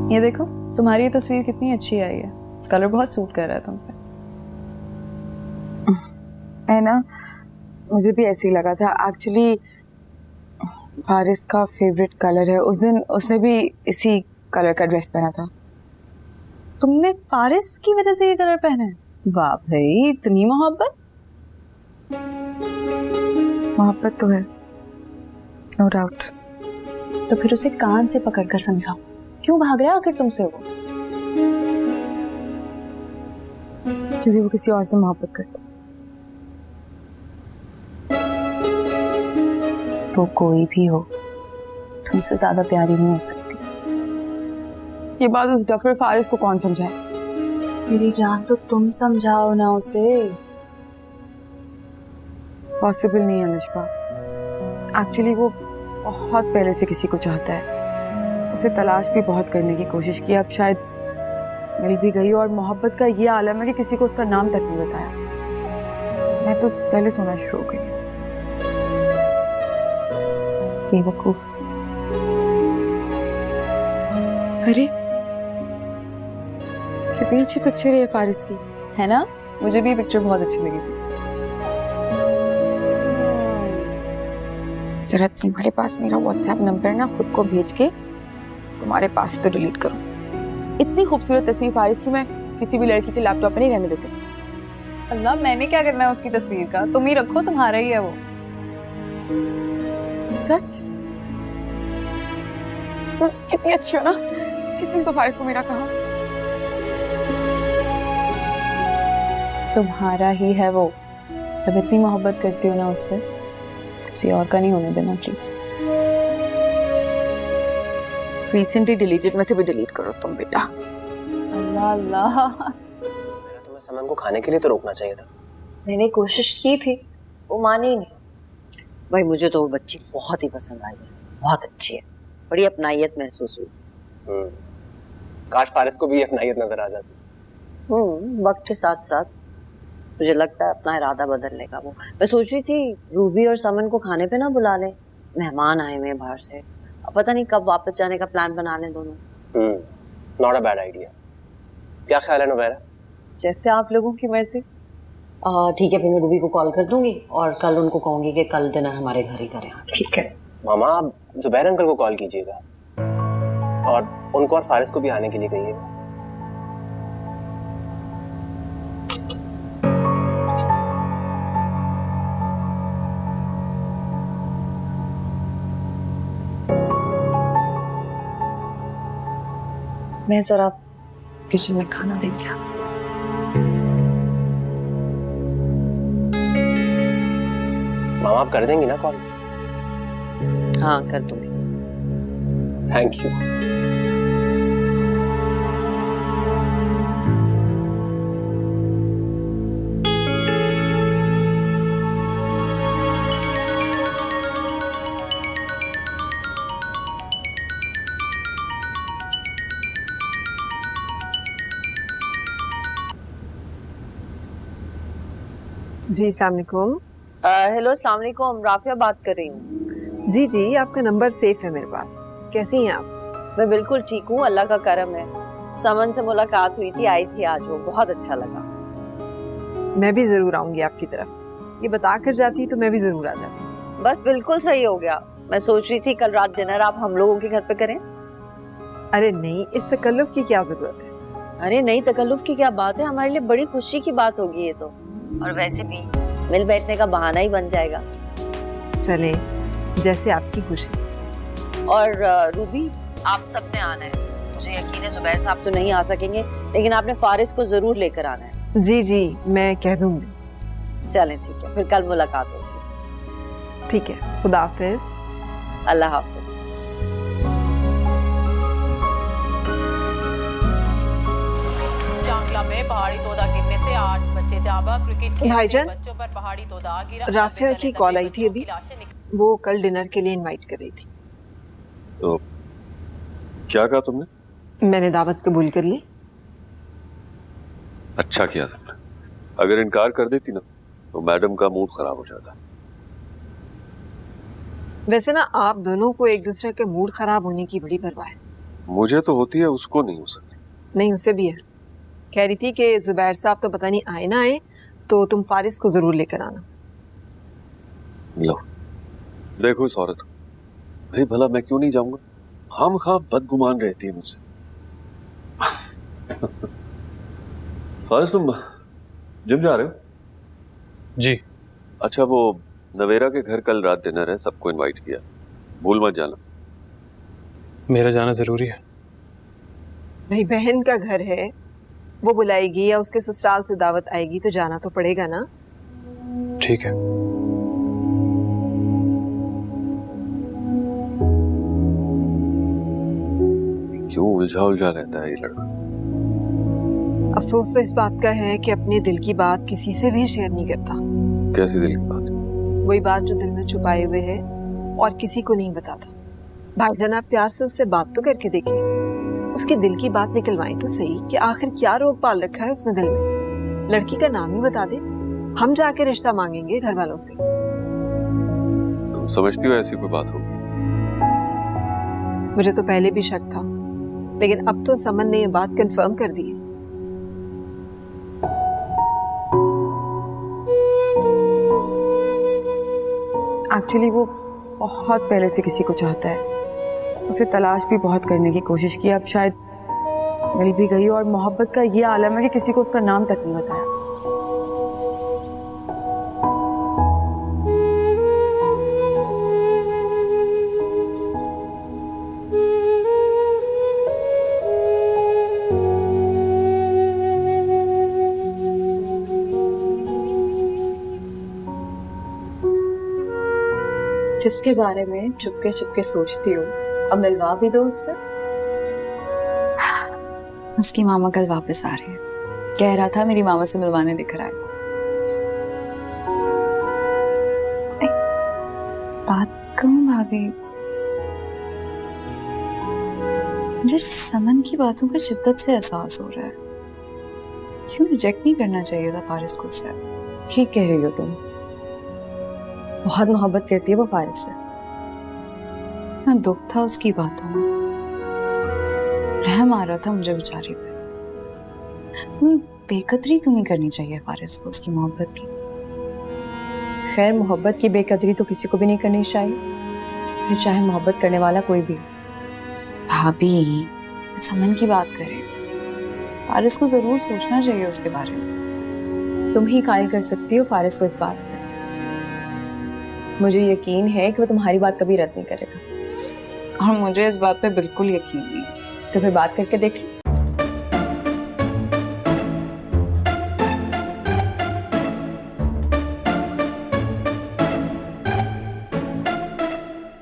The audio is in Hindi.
ये देखो तुम्हारी ये तस्वीर कितनी अच्छी आई है, कलर बहुत सूट कर रहा है तुम पे। है ना, मुझे भी ऐसे ही लगा था। एक्चुअली फारिस का फेवरेट कलर है। उस दिन उसने भी इसी कलर का ड्रेस पहना था। तुमने फारिस की वजह से ये कलर पहना है? वाह भाई, इतनी मोहब्बत। मोहब्बत तो है, नो डाउट। तो फिर उसे कान से पकड़कर समझाओ, क्यों भाग रहा है आखिर तुमसे वो? क्योंकि वो किसी और से मोहब्बत करता। वो कोई भी हो, तुमसे ज्यादा प्यारी नहीं हो सकती। ये बात उस डफर फारिस को कौन समझाए? मेरी जान, तो तुम समझाओ ना उसे। पॉसिबल नहीं है लिशबा। एक्चुअली वो बहुत पहले से किसी को चाहता है। उसे तलाश भी बहुत करने की कोशिश की, अब शायद मिल भी गई। और मोहब्बत का ये आलम है कि किसी को उसका नाम तक नहीं बताया। मैं तो जेलस होना शुरू हो गई। बेवकूफ। अरे कितनी अच्छी पिक्चर है ये फारिस की, है ना? मुझे भी ये पिक्चर बहुत अच्छी लगी थी। जरा तुम्हारे पास मेरा व्हाट्सएप नंबर ना खुद को भेज के तुम्हारे पास तो डिलीट करो। इतनी खूबसूरत तस्वीर फारिस की मैं किसी भी लड़की के लैपटॉप पे नहीं रहने दे सकती। अल्लाह, मैंने क्या करना है उसकी तस्वीर का? तुम ही रखो, तुम्हारा ही है वो। सच? तुम कितनी अच्छी हो ना, किसने तो फारिस को मेरा कहा। तुम्हारा ही है वो। जब इतनी मोहब्बत करती हो ना उससे, किसी और का नहीं होने देना प्लीज। रिसेंटली डिलीटेड में से भी डिलीट करो तुम बेटा। अल्लाह अल्लाह। मेरा तुम्हें समन को खाने के लिए तो रोकना चाहिए था। मैंने कोशिश की थी, वो मानी नहीं। भाई मुझे तो वो बच्ची बहुत ही पसंद आई है, बहुत अच्छी है, बड़ी अपनाइयत महसूस हुई। काश फारिस को भी अपनाइयत नजर आ जाती। वक्त के साथ साथ मुझे लगता है अपना इरादा बदल लेगा वो। मैं सोच रही थी रूबी और समन को खाने पे ना बुला ले, मेहमान आए हुए बाहर से, अब पता नहीं कब वापस जाने का प्लान बना लें दोनों। Not a bad idea. क्या ख्याल है नुबैरा? जैसे आप लोगों की मर्जी। ठीक है, फिर मैं रूबी को कॉल कर दूंगी और कल उनको कहूंगी कि कल डिनर हमारे घर ही करें। ठीक है मामा, आप जुबैर अंकल को कॉल कीजिएगा और उनको और फारिस को भी आने के लिए कहिएगा। मैं जरा किचन में खाना दे के आती हूँ। मामा, आप कर देंगी ना कॉल? हाँ कर दूंगी। Thank you. जी अस्सलाम वालेकुम। हेलो अस्सलाम वालेकुम, राफिया बात कर रही हूँ। जी जी, आपका नंबर सेफ है मेरे पास। कैसी हैं आप? मैं बिल्कुल ठीक हूँ, अल्लाह का करम है। समन से मुलाकात हुई थी, आई थी आज, वो बहुत अच्छा लगा। मैं भी जरूर आऊंगी आपकी तरफ। ये बता कर जाती तो मैं भी जरूर आ जाती। बस बिल्कुल सही हो गया। मैं सोच रही थी कल रात डिनर आप हम लोगों के घर पे करें। अरे नहीं, इस तकल्लुफ की क्या जरूरत है? अरे नहीं, तकल्लुफ की क्या बात है, हमारे लिए बड़ी खुशी की बात होगी ये तो। और वैसे भी मिल बैठने का बहाना ही बन जाएगा। चलें, जैसे आपकी खुशी। और रूबी, आप सबने आना है। मुझे यकीन है जुबैर साहब तो नहीं आ सकेंगे, लेकिन आपने फारिस को जरूर लेकर आना है। जी जी, मैं कह दूंगी। चलें ठीक है, फिर कल मुलाकात होगी। ठीक है, खुदा हाफिज। अल्लाह हाफिज। चांगला में पहाड़ी तोदा गिरने से 8 बच्चे जाबा। क्रिकेट खेल भाईजान, बच्चों पर पहाड़ी तोदा गिरा। राफिया की कॉल आई थी अभी, वो कल डिनर के लिए इनवाइट कर रही थी। तो क्या कहा तुमने? मैंने दावत कबूल कर ली। अच्छा किया तुमने। अगर इनकार कर देती ना तो मैडम का मूड खराब हो जाता। वैसे ना आप दोनों को एक दूसरे के मूड खराब होने की बड़ी परवाह है। मुझे तो होती है, उसको नहीं हो सकती। नहीं, उसे भी है। कह रही थी कि जुबैर साहब तो पता नहीं आए ना आए, तो तुम फारिस को जरूर लेकर आना। लो देखो इस औरत को, भाई भला मैं क्यों नहीं जाऊंगा? खामखा बदगुमान रहती है मुझसे। फारिस तुम जिम जा रहे हो? जी। अच्छा वो नवेरा के घर कल रात डिनर है, सबको इनवाइट किया, भूल मत जाना। मेरा जाना जरूरी है। भाई बहन का घर है, वो बुलाएगी या उसके ससुराल से दावत आएगी तो जाना तो पड़ेगा ना। ठीक है। क्यों उलझा उलझा रहता है ये लड़का? अफसोस तो इस बात का है कि अपने दिल की बात किसी से भी शेयर नहीं करता। कैसी दिल की बात? वही बात जो दिल में छुपाए हुए है और किसी को नहीं बताता। भाईजान आप प्यार से उससे बात तो करके देखिए, उसके दिल की बात निकलवाएं तो सही कि आखिर क्या रोग पाल रखा है उसने दिल में। लड़की का नाम ही बता दे, हम जाके रिश्ता मांगेंगे घर वालों से। तुम समझती हो ऐसी कोई बात होगी? मुझे तो पहले भी शक था, लेकिन अब तो समन ने ये बात कंफर्म कर दी है। एक्चुअली वो बहुत पहले से किसी को चाहता है, उसे तलाश भी बहुत करने की कोशिश की, अब शायद मिल भी गई। और मोहब्बत का ये आलम है कि किसी को उसका नाम तक नहीं बताया। जिसके बारे में चुपके चुपके सोचती हूँ, अब मिलवा भी दो उससे। उसकी मामा कल वापस आ रहे हैं, कह रहा था मेरी मामा से मिलवाने लेकर आए। बात कहूँ भाभी, मुझे समन की बातों का शिद्दत से एहसास हो रहा है। क्यों रिजेक्ट नहीं करना चाहिए था फारिस को उससे? ठीक कह रही हो तुम, बहुत मोहब्बत करती है वो फारिस से। इतना दुख था उसकी बातों में, रहम आ रहा था मुझे बेचारी पे। बेकदरी तो नहीं करनी चाहिए फारिस को उसकी मोहब्बत की। खैर मोहब्बत की बेकदरी तो किसी को भी नहीं करनी चाहिए, फिर चाहे मोहब्बत करने वाला कोई भी। भाभी समन की बात करें, फारिस को जरूर सोचना चाहिए उसके बारे में। तुम ही कायल कर सकती हो फारिस को इस बात पे। मुझे यकीन है कि वो तुम्हारी बात कभी रद्द नहीं करेगा, और मुझे इस बात पे बिल्कुल यकीन नहीं। तो फिर बात करके देख लो।